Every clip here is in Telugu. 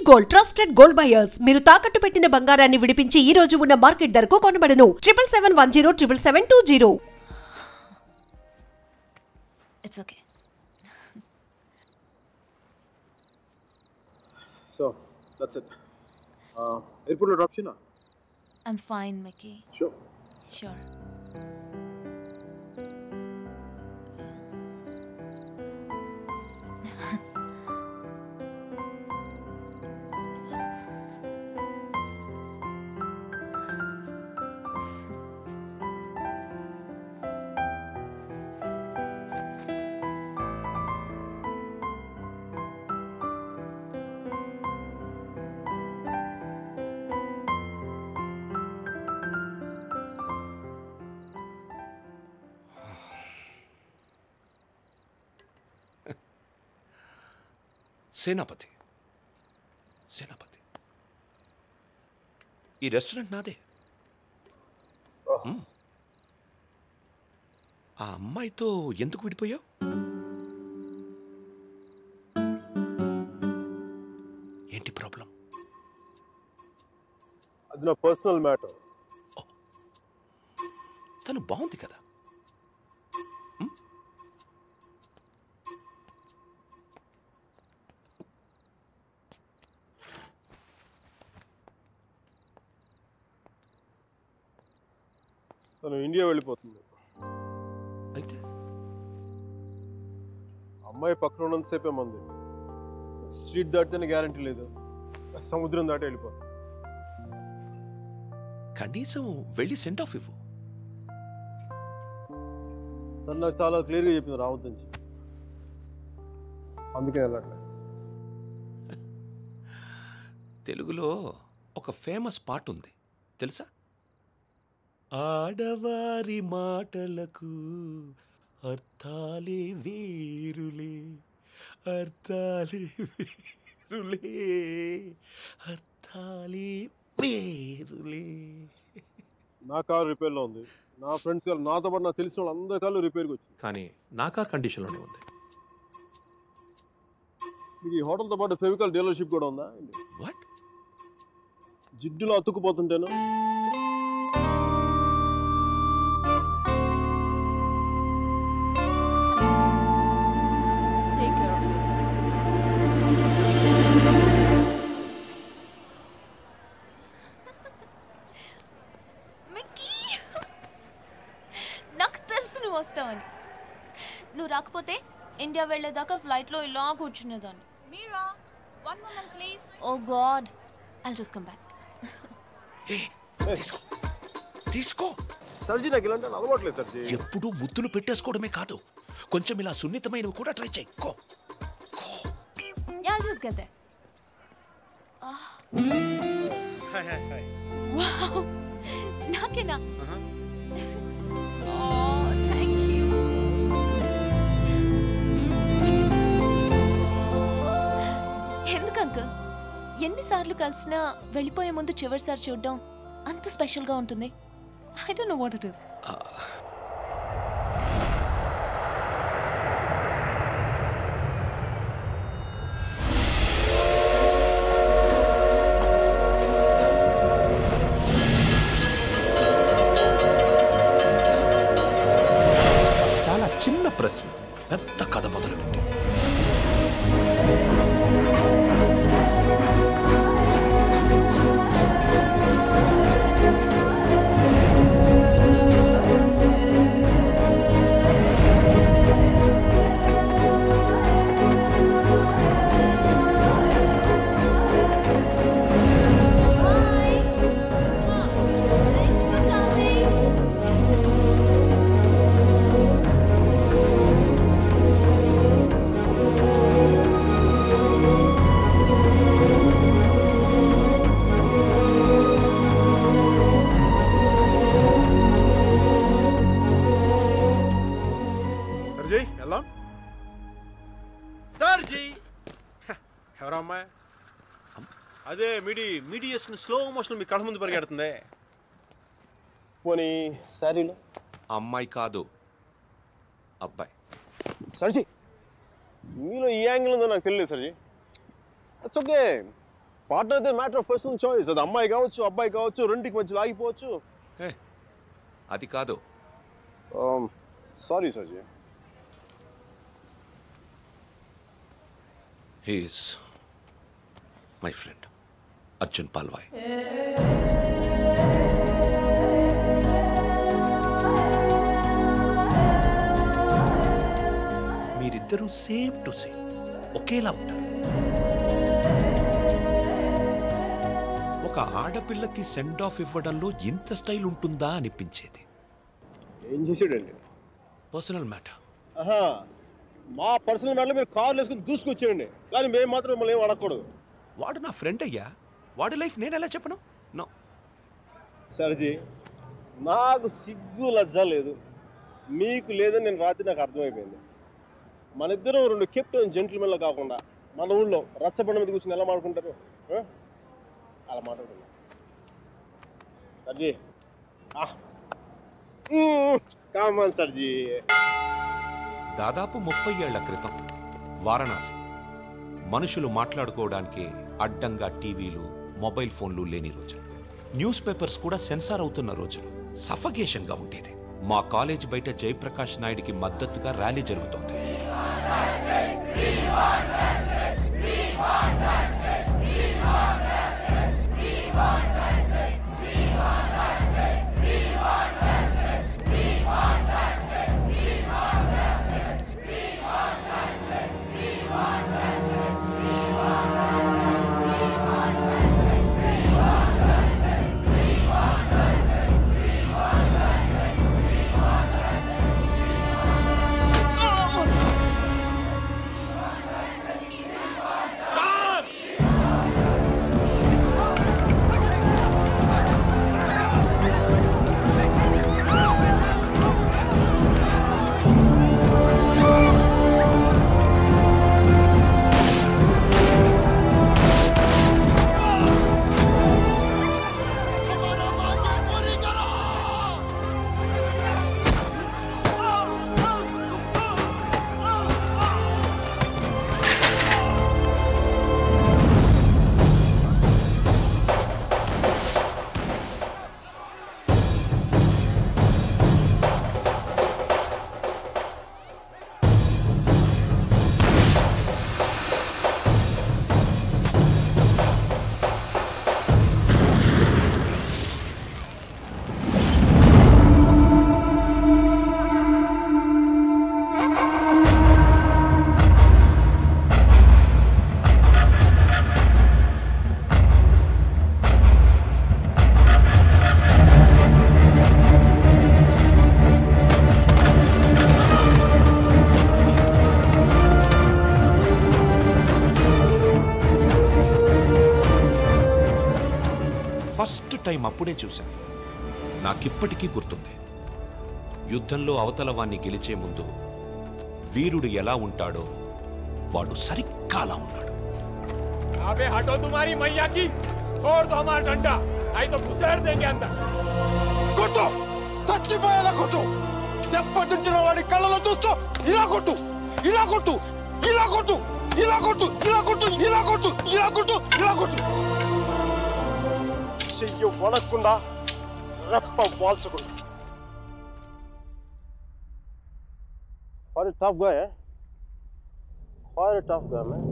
గోల్డ్ ట్రస్టెడ్ గోల్డ్ బయర్స్ మీరు తాకట్టు పెట్టిన బంగారాన్ని విడిపించి ఈ రోజు ఉన్న మార్కెట్ ధరకు కొనబడను 7771077220. It's okay. So that's it. Airport lo drop cheyna. I'm fine, Mickey. Sure. Sure. సేనాపతి ఈ రెస్టారెంట్ నాదే. ఆ అమ్మాయితో ఎందుకు విడిపోయావు? ఏంటి ప్రాబ్లం? అది నా పర్సనల్ మ్యాటర్. తను బాగుంది కదా. తను ఇండియా వెళ్ళిపోతుంది. అయితే అమ్మాయి పక్కన ఉన్నంతసేపే మంది. స్ట్రీట్ దాటితేనే గ్యారంటీ లేదు, సముద్రం దాటి వెళ్ళిపోతుంది. కనీసం వెళ్ళి సెండ్ ఆఫ్ ఇవ్వు. తను నాకు చాలా క్లియర్గా చెప్పింది రావద్దు నుంచి, అందుకే వెళ్ళట్లేదు. తెలుగులో ఒక ఫేమస్ పాట ఉంది తెలుసా? ఆడవారి మాటలకు అర్థాలే వేరులే, అర్థాలే వేరులే, అర్థాలే వేరులే. నా కారు రిపేర్లో ఉంది. నా ఫ్రెండ్స్ కారు, నాతో పాటు నాకు తెలిసిన వాళ్ళు అందరి కార్లు రిపేర్కి వచ్చింది. కానీ నా కార్ కండిషన్లోనే ఉంది. మీకు ఈ హోటల్తో పాటు ఫెవికాల్ డీలర్షిప్ కూడా ఉందా? వాట్? జిడ్డులో అతుక్కుపోతుంటేను. వస్తావని. నువ్వు రాకపోతే ఇండియా వెళ్ళేదాకా ఫ్లైట్లో ఇలా కూర్చునేదాన్ని. Mira, one moment please. Oh god, I'll just come back. తీసుకో. సర్జీ నాకు ఇలాంటి అలవాట్లేదు సర్జీ. ఎప్పుడు ముద్దులు పెట్టేసుకోవడమే కాదు, కొంచెం ఇలా సున్నితమైనవి కూడా ట్రై చేయి. Yeah, I'll just get there. Wow, నాకేనా? Oh, thank you. ఎందుకు అంకుల్ ఎన్నిసార్లు కలిసినా వెళ్ళిపోయే ముందు చివరిసారి చూడడం అంత స్పెషల్గా ఉంటుంది? I don't know what it is. చాలా చిన్న ప్రశ్న పెద్ద కథ మొదలుపెట్టి. అదే మిడి వేసుకుని స్లో మోషన్ మీ కళ్ళ ముందు పరిగెడుతుంది. పోనీ శారీలో అమ్మాయి కాదు అబ్బాయి. సర్జీ మీలో ఈ యాంగిల్ ఉందో నాకు తెలియదు సర్జీ. ఇట్స్ ఓకే, పార్ట్నర్ అయితే మ్యాటర్ ఆఫ్ పర్సనల్ చాయిస్. అది అమ్మాయి కావచ్చు, అబ్బాయి కావచ్చు, రెండింటికి మధ్యలో ఆగిపోవచ్చు. అది కాదు. Sorry sir ji. He is my friend Arjun Palvai. మీరిద్దరూ సేమ్ టు సేమ్ ఒకేలా ఉంటారు. ఒక ఆడపిల్లకి సెండ్ ఆఫ్ ఇవ్వడంలో ఇంత స్టైల్ ఉంటుందా అనిపించేది. ఏం చేసాడండి? Personal matter. మా పర్సనల్ మ్యాటర్లో మీరు కార్లు వేసుకుని దూసుకొచ్చేయండి, కానీ మేము మాత్రం మిమ్మల్ని ఏం అడగకూడదు. వాడు నా ఫ్రెండ్ అయ్యా, వాడి లైఫ్ నేను ఎలా చెప్పను? నో సర్జీ, నాకు సిగ్గు లజ్జ లేదు, మీకు లేదని నేను రాత్రి నాకు అర్థమైపోయింది. మన ఇద్దరం రెండు కెప్టెన్ జెంటిల్మెన్లో కాకుండా మన ఊళ్ళో రచ్చబండ మీద కూర్చొని ఎలా మాట్లాడుకుంటారు అలా మాట్లాడుకున్నాం. సర్జీ కామన్ సర్జీ. దాదాపు 30 ఏళ్ల క్రితం వారణాసి మనుషులు మాట్లాడుకోవడానికి అడ్డంగా టీవీలు, మొబైల్ ఫోన్లు లేని రోజులు. న్యూస్ పేపర్స్ కూడా సెన్సార్ అవుతున్న రోజులు. సఫకేషన్ గా ఉండేది. మా కాలేజ్ బయట జయప్రకాష్ నాయుడికి మద్దతుగా ర్యాలీ జరుగుతోంది. టైం అప్పుడే చూశాను. నాకిప్పటికీ గుర్తుంది. యుద్ధంలో అవతల వాణ్ణి గెలిచే ముందు వీరుడు ఎలా ఉంటాడో వాడు సరిగ్గా అలా ఉన్నాడు. అబే హటో తుమారీ మయ్యా కి छोड़ दो हमारा डंडा नहीं तो घुसेड़ देंगे अंदर. కొట్టు, చచ్చిపోయేలా కొట్టు. దెబ్బతింటున్న వాడి కళ్ళలో చూస్తూ ఇలా కొట్టు, ఇలా కొట్టు, ఇలా కొట్టు, ఇలా కొట్టు, ఇలా కొట్టు, ఇలా కొట్టు, ఇలా కొట్టు, ఇలా కొట్టు. చెయ్యి వడకుండా, రెప్ప వాల్చకుండా. Quite a tough guy, eh? Quite a tough guy, man.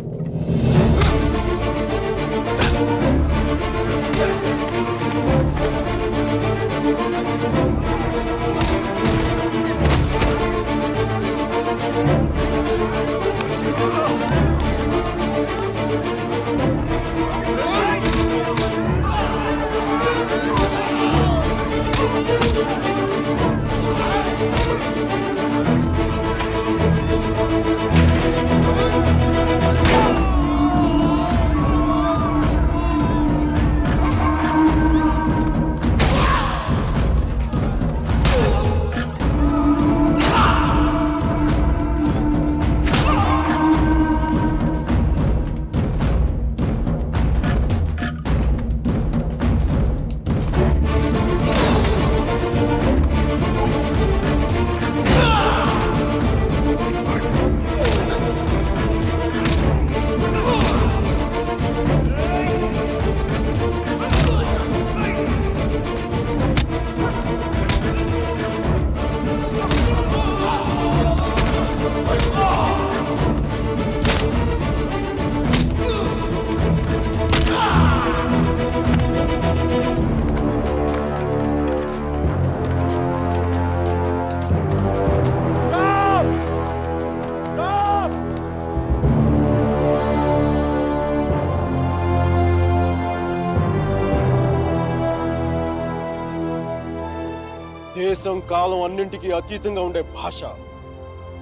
దేశం కాలం అన్నింటికీ అతీతంగా ఉండే భాష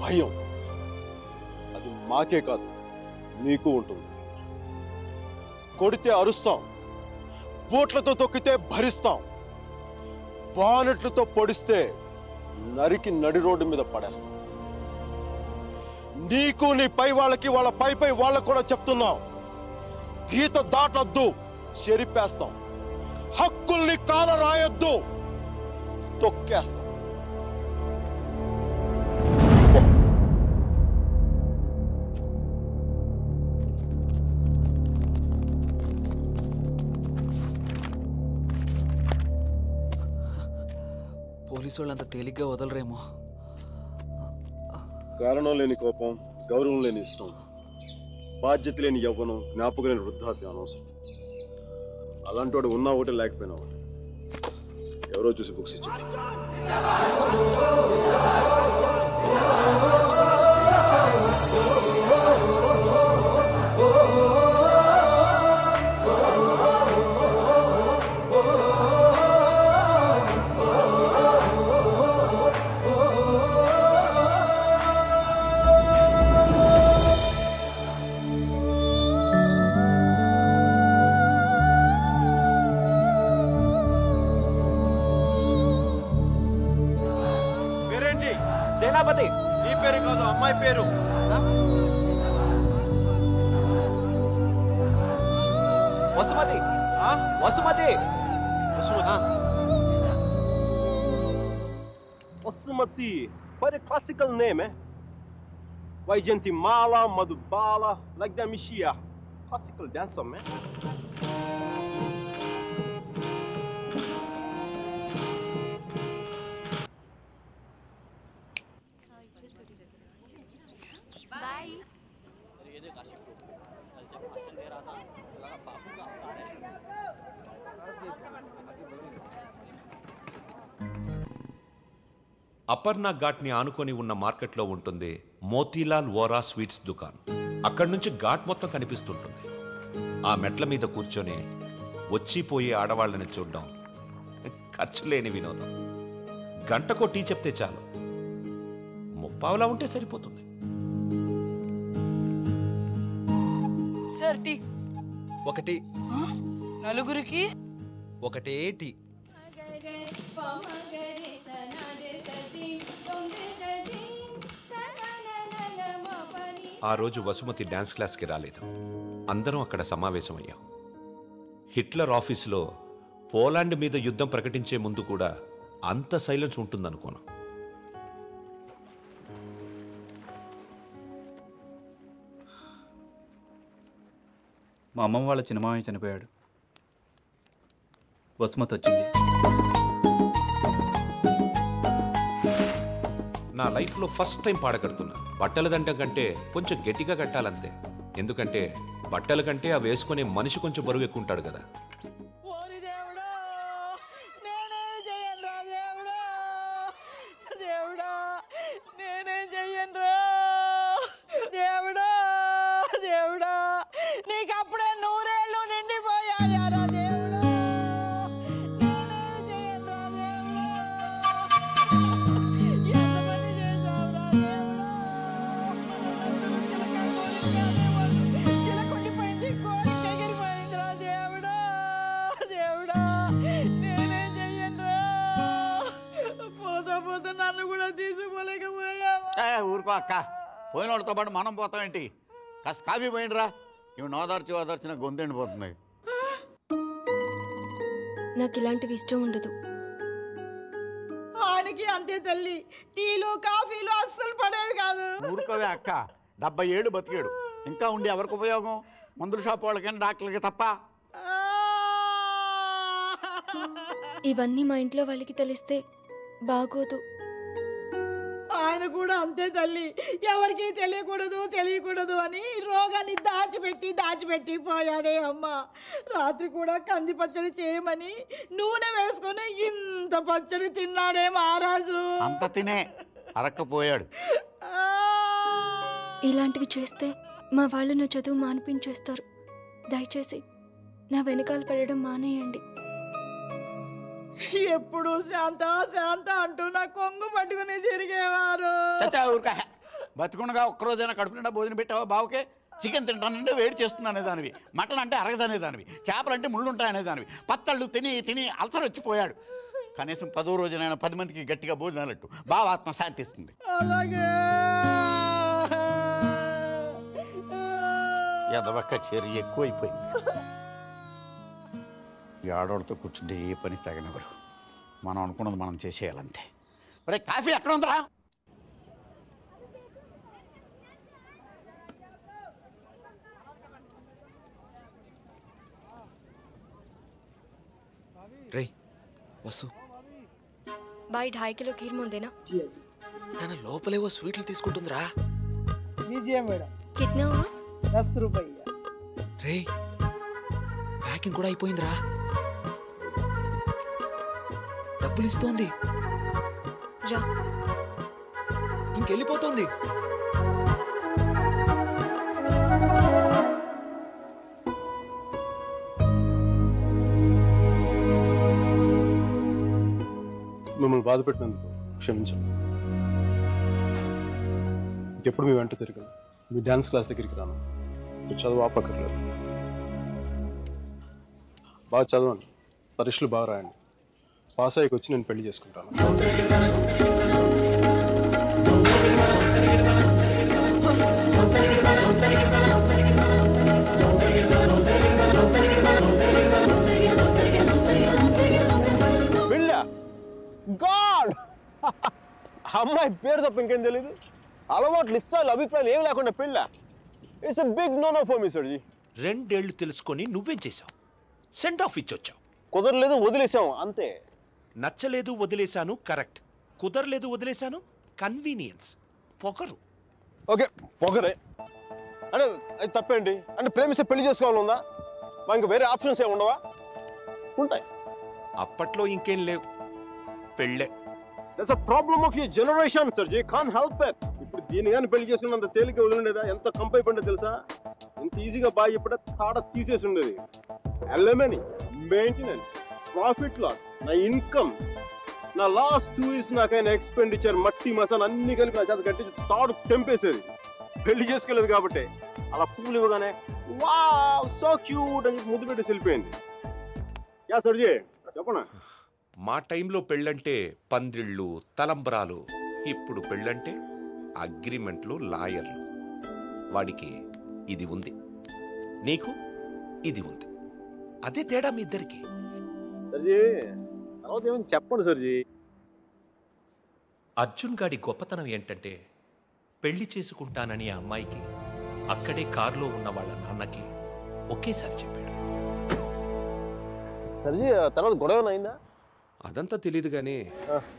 భయం. అది మాకే కాదు మీకు ఉంటుంది. కొడితే అరుస్తాం, బూట్లతో తొక్కితే భరిస్తాం, బానెట్లతో పొడిస్తే నరికి నడి రోడ్డు మీద పడేస్తాం. నీకు నీ పై వాళ్ళకి వాళ్ళ పై వాళ్ళకు కూడా చెప్తున్నాం, గీత దాటొద్దు, చెరిపేస్తాం. హక్కుల్ని కాల రాయొద్దు, తొక్కేస్తాం. పోలీసు వాళ్ళు అంత తేలిగ్గా వదలరేమో. కారణం లేని కోపం, గౌరవం లేని ఇష్టం, బాధ్యత లేని యవ్వనం, జ్ఞాపకం లేని వృద్ధాప్యం అనవసరం. అలాంటి వాడు ఉన్నా ఒకటి లేకపోయినా ఒకటి. ఎవరో చూసి బుక్స్ ఇచ్చారు. సేనాపతి. నీ పేరు కాదు, అమ్మాయి పేరు. Vasumathi. Vasumathi. Vasumathi. Quite a classical name, eh? Vaijantimala, Madhubala, like that Mishia. Classical dancer, man. Aparna ఘాట్ని ఆనుకొని ఉన్న మార్కెట్లో ఉంటుంది మోతీలాల్ వోరా స్వీట్స్ దుకాణం. అక్కడి నుంచి ఘాట్ మొత్తం కనిపిస్తుంటుంది. ఆ మెట్ల మీద కూర్చొని వచ్చిపోయే ఆడవాళ్ళని చూడడం ఖర్చు లేని వినోదం. గంటకో టీ చెప్తే చాలు, ముప్పావులా ఉంటే సరిపోతుంది. Sir tea. ఒకటి. నలుగురికి ఒకటే టీ. ఆ రోజు వసుమతి డాన్స్ క్లాస్కి రాలేదు. అందరం అక్కడ సమావేశమయ్యాం. హిట్లర్ ఆఫీసులో పోలాండ్ మీద యుద్ధం ప్రకటించే ముందు కూడా అంత సైలెన్స్ ఉంటుందనుకోను. మా అమ్మమ్మ వాళ్ళ చిన్నమామయ్య చనిపోయాడు. వసుమతి వచ్చింది. నా లైఫ్లో ఫస్ట్ టైం పాడ కడుతున్నా. బట్టల దండం కంటే కొంచెం గట్టిగా కట్టాలంతే. ఎందుకంటే బట్టల కంటే అవి వేసుకునే మనిషి కొంచెం బరువు ఎక్కువ ఉంటాడు కదా. ఊరుకో అక్క, పోయిన వాళ్ళతో పాటు మనం పోతామేంటి? కాస్త కాఫీ పోయిండ్రా. ఇవి నోదార్చి ఓదార్చిన గొంతెండిపోతుంది. నాకు ఇలాంటివి ఇష్టం ఉండదు. ఆయనకి అంతే తల్లి, టీలు కాఫీలు అస్సలు పడేవి కాదు. ఊరుకోవే అక్క, 70 ఏళ్ళు బతికాడు. ఇంకా ఉండి ఎవరికి ఉపయోగం? మందుల షాప్ వాళ్ళకైనా డాక్టర్లకి తప్ప. ఇవన్నీ మా ఇంట్లో వాళ్ళకి తెలిస్తే బాగోదు. ఆయన కూడా అంతే తల్లి, ఎవరికి తెలియకూడదు అని రోగాన్ని దాచిపెట్టి పోయాడే అమ్మ. రాత్రి కూడా కంది పచ్చడి చేయమని నూనె వేసుకొని ఇంత పచ్చడి తిన్నాడే మహారాజు. అంత తినే అరక్కపోయాడు. ఇలాంటివి చేస్తే మా వాళ్ళు నా చదువు మానిపించేస్తారు. దయచేసి నా వెనకాల పడడం మానేయండి. ఎప్పుడు శాంత శాంత అంటూ నా కొంగు పట్టుకుని తిరిగేవారు. చచ్చా ఊరికా బతుకుండగా ఒక్కరోజైనా కడుపు నిండా భోజనం పెట్టావా బావకే? చికెన్ తింటానంటే వేడి చేస్తుంది అనేదానివి, మటన్ అంటే అరగదనేదానివి, చేపలంటే ముళ్ళు ఉంటాయనేదానివి, పత్తళ్ళు తిని తిని అల్సర్ వచ్చిపోయాడు. కనీసం 10వ రోజునైనా 10 మందికి గట్టిగా భోజనాలట్టు బావ ఆత్మ శాంతిస్తుంది. అలాగే ఎదవక్క చేరి ఎక్కువైపోయింది. ఈ ఆడవాళ్ళతో కూర్చుంటే ఏ పని తగనివ్వరు. మనం అనుకున్నది మనం చేసేయాలంతే. ఒరే కాఫీ ఎక్కడ ఉందరా? రే వసు भाई 2.5 किलो खीर मुंदेना తన లోపలేవో స్వీట్లు తీసుకుంటుందిరా. लीजिए मैडम. कितना हुआ? 10 रुपया. రే ప్యాకింగ్ కూడా అయిపోయిందిరా. డబ్బులు ఇస్తోంది, రా ఇంకెళ్ళిపోతుంది. మిమ్మల్ని బాధ పెట్టినందుకు క్షమించండి. ఇంకెప్పుడు మీ వెంట తిరగను, మీ డ్యాన్స్ క్లాస్ దగ్గరికి రాను. మీరు చదువు ఆపక్కర్లేదు. బాగా చదవండి, పరీక్షలు బాగా రాయండి. పాస్ అయ్యకి వచ్చి నేను పెళ్లి చేసుకుంటాను. గాడ్ అమ్మాయి పేరు తప్ప ఇంకేం తెలీదు. అలవాట్లు ఇష్టాలు అభిప్రాయాలు ఏమి లేకుండా పెళ్ళ. It's a big no no for me sir ji. 2 ఏళ్ళు తెలుసుకొని నువ్వేం చేసావు? సెండ్ ఆఫ్ ఇచ్చొచ్చావు. కుదరలేదు వదిలేసాం అంతే. నచ్చలేదు వదిలేశాను కరెక్ట్, కుదరలేదు వదిలేశాను కన్వీనియన్స్. పొగరు. ఓకే పొగరే అంటే అది తప్పేంటి? అంటే ప్రేమిస్తే పెళ్లి చేసుకోవాలనుందా? మా ఇంకా వేరే ఆప్షన్స్ ఏమి ఉండవా? ఉంటాయి. అప్పట్లో ఇంకేం లేవు, పెళ్ళే. That's a problem of your generation sir ji. Can't help it. ఇప్పుడు దీని కానీ పెళ్లి చేసుకున్నంత తేలిక వదిలిండేదా? ఎంత కంపైపోయిందో తెలుసా? ఎంత ఈజీగా బాగా చెప్పడా తాడ తీసేసి ఉండేది. ఎల్ఎంఎని, మెయింటెనెన్స్, ప్రాఫిట్ లాస్, నా ఇన్కమ్, నా లాస్ట్ 2 years నాకైనా ఎక్స్పెండిచర్, మట్టి మసాలా అన్ని కలిపి నా చేత కట్టించి తాడు తెంపేసేది. పెళ్లి చేసుకోలేదు కాబట్టి అలా పువ్వులు ఇవ్వగానే వావ్ సో క్యూట్ అని ముద్దు పెట్టి వెళ్ళిపోయింది. యా సర్జీ చెప్పనా? మా టైంలో పెళ్ళంటే పందిళ్ళు, తలంబరాలు. ఇప్పుడు పెళ్ళంటే అగ్రిమెంట్లు, లాయర్లు. వాడికి ఇది ఉంది, నీకు ఇది ఉంది. అదే తేడా మీ ఇద్దరికి. సర్జీ తర్వాత ఏమని చెప్పండి సర్జీ. అర్జున్ గాడి గొప్పతనం ఏంటంటే పెళ్లి చేసుకుంటానని ఆ అమ్మాయికి అక్కడే కారులో ఉన్న వాళ్ళ నాన్నకి ఒకేసారి చెప్పాడు. సర్జీ తర్వాత గొడవ అయిందా? అదంతా తెలియదు కానీ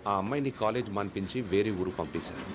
ఆ అమ్మాయిని కాలేజ్ మాన్పించి వేరే ఊరు పంపేశారు.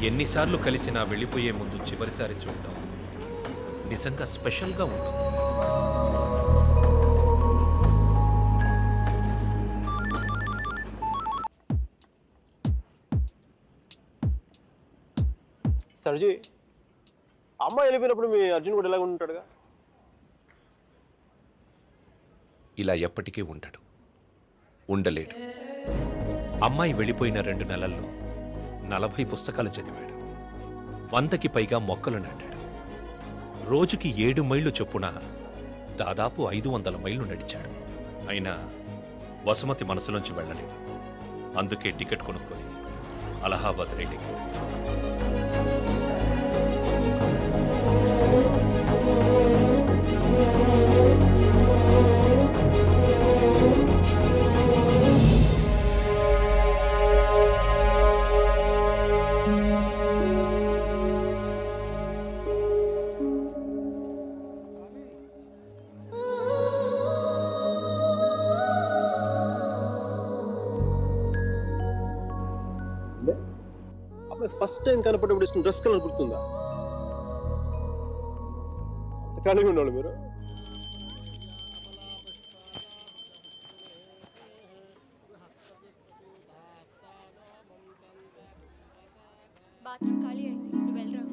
ఎన్నిసార్లు కలిసినా వెళ్ళిపోయే ముందు చివరిసారి చూడటం నిజంగా స్పెషల్గా ఉంటుంది. సర్జీ అమ్మాయి వెళ్ళిపోయినప్పుడు మీ అర్జున్ కూడా ఇలాగ ఉంటాడుగా? ఇలా ఎప్పటికీ ఉండడు, ఉండలేడు. అమ్మాయి వెళ్ళిపోయిన 2 నెలల్లో 40 పుస్తకాలు చదివాడు, 100కి పైగా మొక్కలు నాటాడు, రోజుకి 7 మైళ్ళు చొప్పున దాదాపు 500 మైళ్ళు నడిచాడు. అయినా వసుమతి మనసులోంచి వెళ్ళలేదు. అందుకే టికెట్ కొనుక్కొని అలహాబాద్ రైలుకి. ఫస్ట్ టైం కనపడేప్పుడు ఇష్టం డ్రెస్ కలర్ గుర్తుందా? కలిగి ఉండాలి మీరు. బాత్రూమ్ ఖాళీ అయింది, నువ్వు వెళ్ళరా.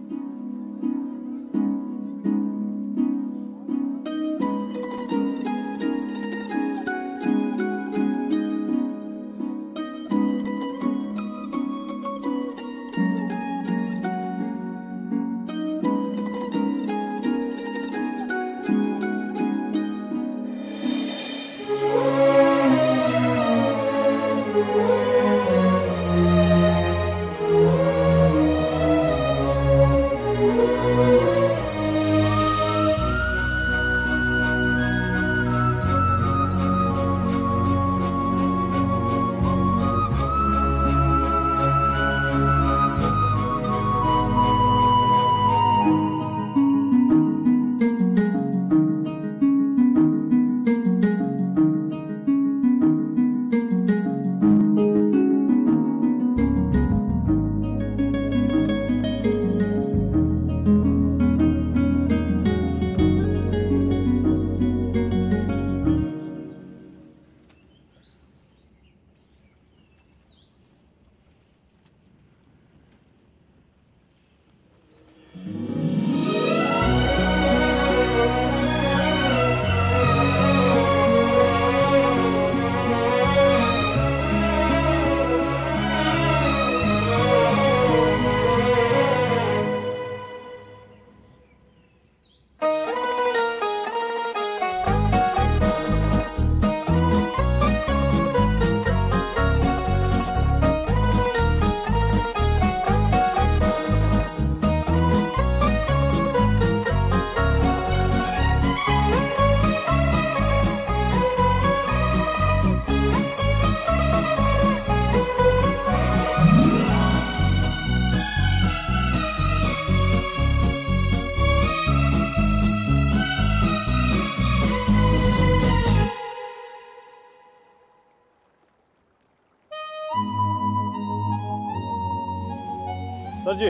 సర్జీ,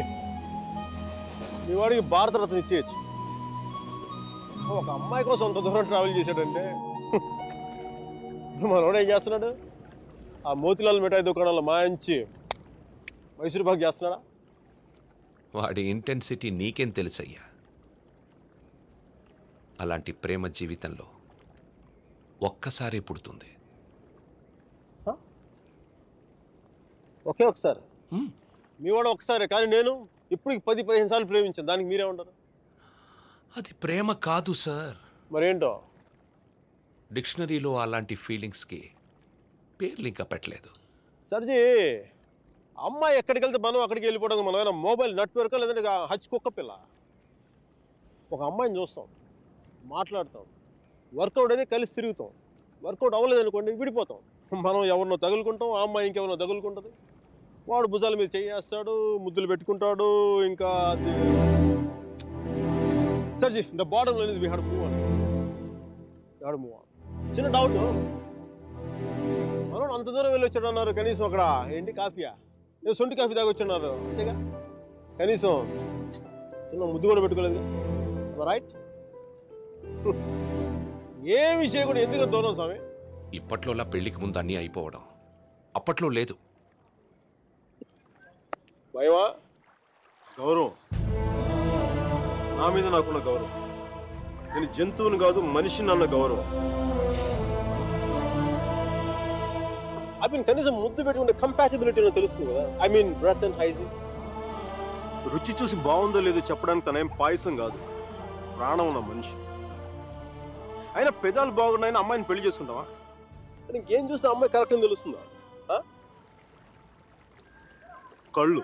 మీ వాడికి భారతరత్న ఇచ్చేయచ్చు. ఒక అమ్మాయి కోసం అంత దూరం ట్రావెల్ చేశాడంటే మనోడు ఏం చేస్తున్నాడు? ఆ మోతిలాల్ మిఠాయి దుకాణంలో మాయించి మైసూరు పాక్ చేస్తున్నాడా? వాడి ఇంటెన్సిటీ నీకేం తెలుసయ్యా? అలాంటి ప్రేమ జీవితంలో ఒక్కసారే పుడుతుంది. ఒకే ఒకసారి మీ వాడు ఒకసారి, కానీ నేను ఇప్పుడు 10-15 సార్లు ప్రేమించాను. దానికి మీరే ఉంటారు? అది ప్రేమ కాదు సార్. మరేంటో? డిక్షనరీలో అలాంటి ఫీలింగ్స్కి పేర్లు ఇంకా పెట్టలేదు. సర్జీ, అమ్మాయి ఎక్కడికి వెళ్తే మనం అక్కడికి వెళ్ళిపోవడం. మనం ఏమైనా మొబైల్ నెట్వర్క్ లేదంటే హచ్ కుక్క పిల్ల. ఒక అమ్మాయిని చూస్తాం, మాట్లాడతాం, వర్కౌట్ అయితే కలిసి తిరుగుతాం. వర్కౌట్ అవ్వలేదు అనుకోండి, విడిపోతాం. మనం ఎవరినో తగులుకుంటాం, ఆ అమ్మాయి ఇంకెవరినో తగులుకుంటుంది. వాడు భుజాల మీద చేయేస్తాడు, ముద్దులు పెట్టుకుంటాడు. ఇంకా అది sir ji, the bottom line is we have to move on. చిన్న డౌట్, మనోడు అంత దూరం వెళ్ళి వచ్చాడు అన్నారు. కనీసం అక్కడ ఏంటి కాఫీయా, ఏదో సొంటి కాఫీ తాగి వచ్చున్నారు అంతేగా. కనీసం చిన్న ముద్దు కూడా పెట్టుకోలేదు. రైట్? ఏ విషయం కూడా ఎందుకు దూరం స్వామి? ఇప్పట్లోలా పెళ్లికి ముందు అన్నీ అయిపోవడం అప్పట్లో లేదు. భయమా? గౌరవం, నా మీద నాకున్న గౌరవం. నేను జంతువుని కాదు, మనిషిని అన్న గౌరవం. కనీసం ముద్దు పెట్టుకుంటే కంపాటిబిలిటీ తెలుస్తుంది కదా. I mean breath and hygiene. రుచి చూసి బాగుందో లేదో చెప్పడానికి తనేం పాయసం కాదు, ప్రాణం ఉన్న మనిషి. అయినా పెదాలు బాగున్నాయని అమ్మాయిని పెళ్లి చేసుకుంటావా? ఇంకేం చూస్తే అమ్మాయి కరెక్ట్ అని తెలుస్తుందా? కళ్ళు